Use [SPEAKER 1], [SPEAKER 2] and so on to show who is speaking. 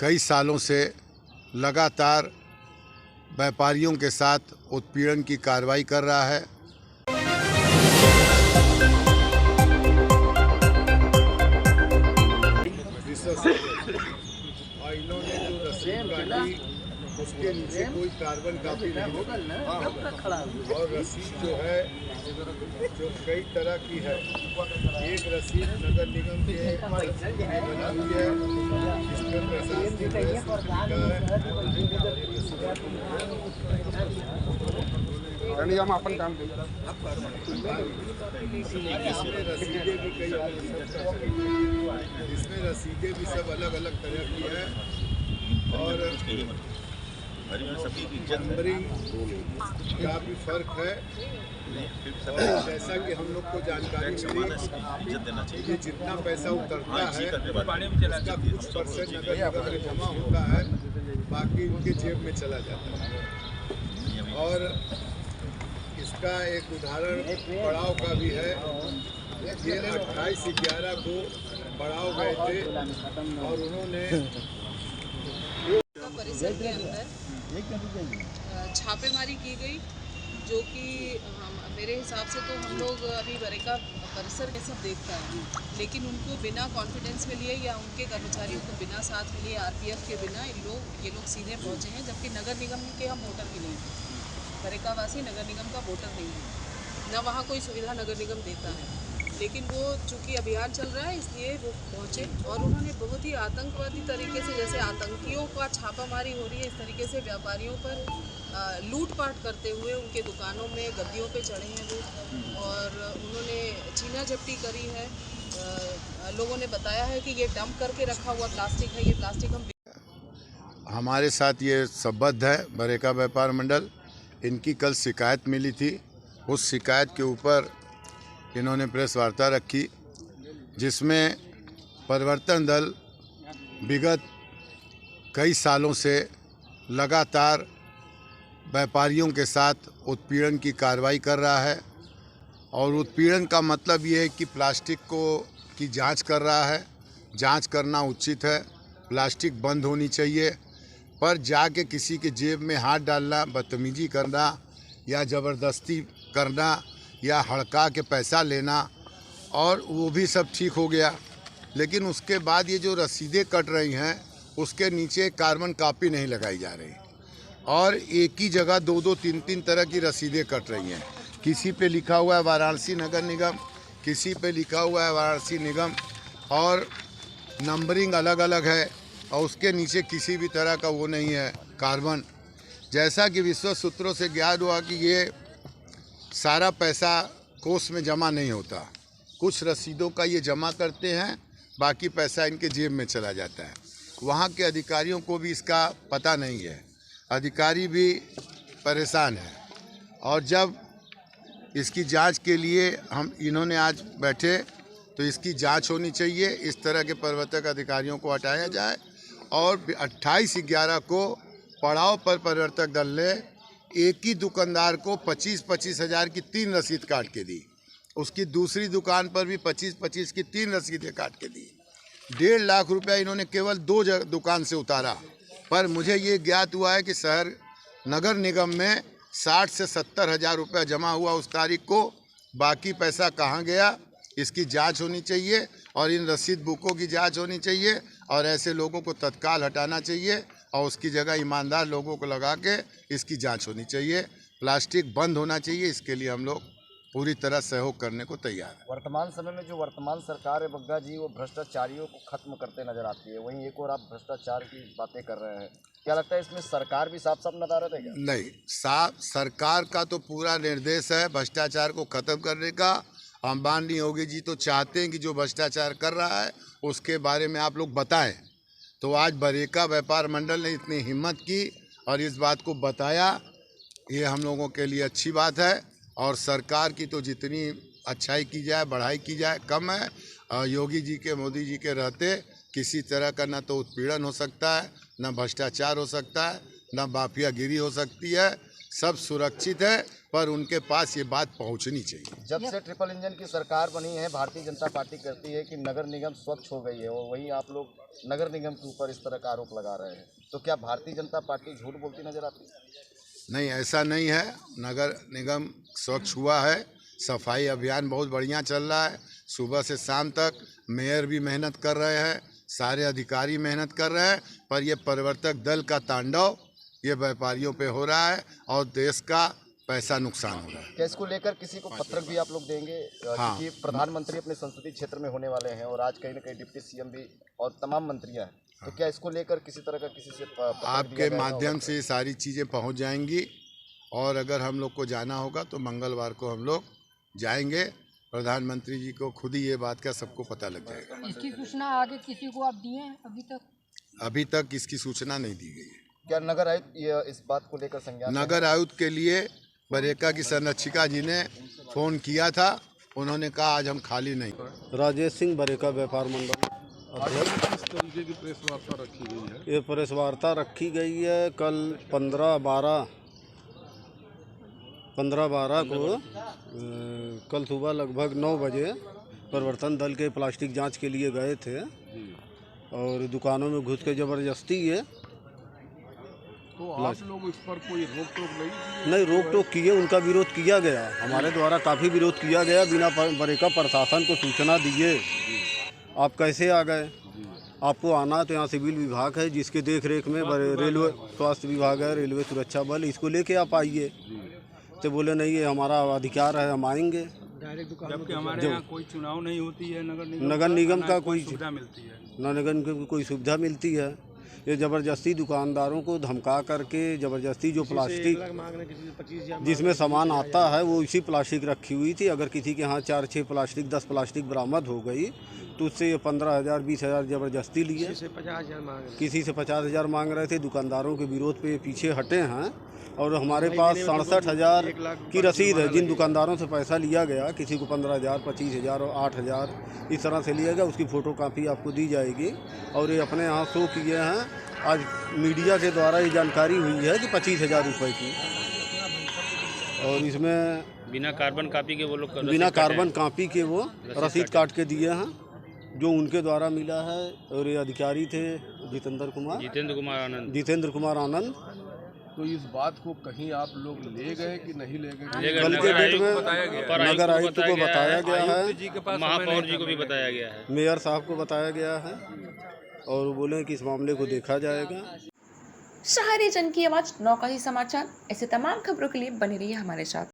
[SPEAKER 1] कई सालों से लगातार व्यापारियों के साथ उत्पीड़न की कार्रवाई कर रहा है। और इन्होंने जो रसीद काटी उसके नीचे कोई कार्बन कॉपी नहीं और रसीद जो है जो कई तरह की है। एक रसीद नगर निगम के बना हुई है जिसमें प्रशासनिक
[SPEAKER 2] अपन काम
[SPEAKER 1] रसीदें भी कई जिसमें रसीदें भी सब अलग अलग तरह की है और नंबरिंग का भी फर्क है। और जैसा कि हम लोग को जानकारी मिली कि जितना पैसा उतरता है उसका कुछ परसेंट नगर निगम में जमा होता है, बाकी उनके जेब में चला जाता है। और इसका एक उदाहरण पड़ाव का भी है। ये 28/11 को पड़ाव गए थे और उन्होंने
[SPEAKER 3] परिसर के अंदर छापेमारी की गई, जो कि मेरे हिसाब से तो हम लोग अभी बरेका परिसर के सब देख पाए हैं, लेकिन उनको बिना कॉन्फिडेंस में लिए या उनके कर्मचारियों को बिना साथ में लिए आरपीएफ के बिना ये लोग सीधे पहुंचे हैं, जबकि नगर निगम के हम वोटर भी नहीं हैं। बरेका वासी नगर निगम का वोटर नहीं है, न वहाँ कोई सुविधा नगर निगम देता है, लेकिन वो चूँकि अभियान चल रहा है इसलिए वो पहुँचे और उन्होंने बहुत ही आतंकवादी तरीके से, जैसे आतंकियों का छापामारी हो रही है इस तरीके से व्यापारियों पर लूटपाट करते हुए उनके दुकानों में गद्दियों पे चढ़े हैं वो और उन्होंने छीना झपटी करी है। लोगों ने बताया है कि ये डंप करके रखा हुआ प्लास्टिक है, ये प्लास्टिक हम
[SPEAKER 1] हमारे साथ ये संबद्ध है बरेका व्यापार मंडल। इनकी कल शिकायत मिली थी, उस शिकायत के ऊपर इन्होंने प्रेस वार्ता रखी जिसमें परिवर्तन दल विगत कई सालों से लगातार व्यापारियों के साथ उत्पीड़न की कार्रवाई कर रहा है। और उत्पीड़न का मतलब ये है कि प्लास्टिक की जांच कर रहा है। जांच करना उचित है, प्लास्टिक बंद होनी चाहिए, पर जाके किसी के जेब में हाथ डालना, बदतमीजी करना या ज़बरदस्ती करना या हड़का के पैसा लेना, और वो भी सब ठीक हो गया। लेकिन उसके बाद ये जो रसीदें कट रही हैं उसके नीचे कार्बन कॉपी नहीं लगाई जा रही और एक ही जगह 2-2, 3-3 तरह की रसीदें कट रही हैं। किसी पे लिखा हुआ है वाराणसी नगर निगम, किसी पे लिखा हुआ है वाराणसी निगम और नंबरिंग अलग अलग है और उसके नीचे किसी भी तरह का वो नहीं है कार्बन। जैसा कि विश्वस्त सूत्रों से ज्ञात हुआ कि ये सारा पैसा कोष में जमा नहीं होता, कुछ रसीदों का ये जमा करते हैं, बाकी पैसा इनके जेब में चला जाता है। वहाँ के अधिकारियों को भी इसका पता नहीं है, अधिकारी भी परेशान है। और जब इसकी जांच के लिए इन्होंने आज बैठे तो इसकी जांच होनी चाहिए, इस तरह के प्रवर्तक अधिकारियों को हटाया जाए। और 28/11 को पड़ाव पर प्रवर्तक दल ने एक ही दुकानदार को 25-25 हज़ार की 3 रसीद काट के दी, उसकी दूसरी दुकान पर भी 25-25 की 3 रसीदें काट के दी। 1.5 लाख रुपया इन्होंने केवल 2 दुकान से उतारा। पर मुझे ये ज्ञात हुआ है कि शहर नगर निगम में 60 से 70 हज़ार रुपया जमा हुआ उस तारीख को। बाकी पैसा कहाँ गया, इसकी जांच होनी चाहिए और इन रसीद बुकों की जांच होनी चाहिए और ऐसे लोगों को तत्काल हटाना चाहिए और उसकी जगह ईमानदार लोगों को लगा के इसकी जांच होनी चाहिए। प्लास्टिक बंद होना चाहिए, इसके लिए हम लोग पूरी तरह सहयोग करने को तैयार हैं।
[SPEAKER 2] वर्तमान समय में जो वर्तमान सरकार है बग्गा जी, वो भ्रष्टाचारियों को खत्म करते नजर आती है, वहीं एक और आप भ्रष्टाचार की बातें कर रहे हैं। क्या लगता है इसमें सरकार भी साफ साफ नदारत है क्या?
[SPEAKER 1] नहीं, साफ सरकार का तो पूरा निर्देश है भ्रष्टाचार को खत्म करने का। अंबानी योगी जी तो चाहते हैं कि जो भ्रष्टाचार कर रहा है उसके बारे में आप लोग बताएं। तो आज बरेका व्यापार मंडल ने इतनी हिम्मत की और इस बात को बताया, ये हम लोगों के लिए अच्छी बात है। और सरकार की तो जितनी अच्छाई की जाए, बढ़ाई की जाए, कम है। योगी जी के, मोदी जी के रहते किसी तरह का न तो उत्पीड़न हो सकता है, न भ्रष्टाचार हो सकता है, न माफियागिरी हो सकती है। सब सुरक्षित है, पर उनके पास ये बात पहुंचनी चाहिए।
[SPEAKER 2] जब से ट्रिपल इंजन की सरकार बनी है, भारतीय जनता पार्टी कहती है कि नगर निगम स्वच्छ हो गई है, और वहीं आप लोग नगर निगम के ऊपर इस तरह का आरोप लगा रहे हैं। तो क्या भारतीय जनता पार्टी झूठ बोलती नजर आती है?
[SPEAKER 1] नहीं, ऐसा नहीं है। नगर निगम स्वच्छ हुआ है, सफाई अभियान बहुत बढ़िया चल रहा है। सुबह से शाम तक मेयर भी मेहनत कर रहे हैं, सारे अधिकारी मेहनत कर रहे हैं, पर ये परिवर्तक दल का तांडव ये व्यापारियों पे हो रहा है और देश का पैसा नुकसान हो रहा है।
[SPEAKER 2] क्या इसको लेकर किसी को पत्रक भी आप लोग देंगे?
[SPEAKER 1] हाँ।
[SPEAKER 2] क्योंकि प्रधानमंत्री अपने संसदीय क्षेत्र में होने वाले हैं, और आज कहीं ना कहीं डिप्टी सीएम भी और तमाम मंत्रियां हैं। तो क्या इसको लेकर किसी तरह का किसी से पत्रक
[SPEAKER 1] आपके
[SPEAKER 2] दिया जाएगा?
[SPEAKER 1] माध्यम से ये सारी चीज़ें पहुंच जाएंगी, और अगर हम लोग को जाना होगा तो मंगलवार को हम लोग जाएंगे। प्रधानमंत्री जी को खुद ही ये बात का सबको पता लग जाएगा।
[SPEAKER 4] इसकी सूचना आगे किसी को आप दिए हैं अभी तक?
[SPEAKER 1] अभी तक इसकी सूचना नहीं दी गई है।
[SPEAKER 2] क्या नगर आयुक्त ये इस बात को लेकर संज्ञान?
[SPEAKER 1] नगर आयुक्त के लिए बरेका की संरक्षिका जी ने फ़ोन किया था, उन्होंने कहा आज हम खाली नहीं।
[SPEAKER 5] राजेश सिंह बरेका व्यापार मंडल अध्यक्ष।
[SPEAKER 6] किस तरीके की प्रेस वार्ता रखी गई है?
[SPEAKER 5] ये प्रेस वार्ता रखी गई है कल 15/12 को कल सुबह लगभग 9 बजे प्रवर्तन दल के प्लास्टिक जांच के लिए गए थे, और दुकानों में घुस के ज़बरदस्ती ये
[SPEAKER 6] तो आप लोग इस पर कोई रोक टोक
[SPEAKER 5] नहीं रोक टोक किए, उनका विरोध किया गया। हमारे द्वारा काफ़ी विरोध किया गया, बिना बरेका प्रशासन को सूचना दिए। आप कैसे आ गए? आपको आना तो यहाँ सिविल विभाग है जिसके देख रेख में रेलवे स्वास्थ्य विभाग है, रेलवे सुरक्षा बल, इसको लेके आप आइए। तो बोले नहीं, ये हमारा अधिकार है, हम आएंगे।
[SPEAKER 7] जबकि हमारे यहाँ कोई चुनाव नहीं होती है,
[SPEAKER 5] नगर निगम का कोई
[SPEAKER 7] सुविधा मिलती है,
[SPEAKER 5] नगर निगम की कोई सुविधा मिलती है। ये ज़बरदस्ती दुकानदारों को धमका करके ज़बरदस्ती जो प्लास्टिक जिसमें सामान आता है वो इसी प्लास्टिक रखी हुई थी। अगर किसी के यहाँ 4-6 प्लास्टिक 10 प्लास्टिक बरामद हो गई तो उससे ये 15,000 20,000 ज़बरदस्ती लिए, किसी से 50,000 मांग रहे थे। दुकानदारों के विरोध पे पीछे हटे हैं, और हमारे पास 67,000 की रसीद है। जिन दुकानदारों से पैसा लिया गया, किसी को 15,000 25,000 और 8,000 इस तरह से लिया गया, उसकी फ़ोटो कापी आपको दी जाएगी। और ये अपने यहाँ शो किए हैं, आज मीडिया के द्वारा ये जानकारी हुई है कि 25,000 रुपये की, और इसमें
[SPEAKER 7] बिना कार्बन कापी के वो लोग
[SPEAKER 5] बिना कार्बन कापी के वो रसीद काट के दिए हैं, जो उनके द्वारा मिला है। और ये अधिकारी थे जितेंद्र कुमार आनंद।
[SPEAKER 6] तो इस बात को कहीं आप लोग ले गए कि नहीं ले गए?
[SPEAKER 5] कल के डेट में नगर आयुक्त को बताया गया है,
[SPEAKER 7] महापौर जी को भी बताया गया है,
[SPEAKER 5] मेयर साहब को बताया गया है, और बोले कि इस मामले को देखा जाएगा।
[SPEAKER 8] शहरी जन की आवाज़ नौका ही समाचार। ऐसे तमाम खबरों के लिए बने रहिए हमारे साथ।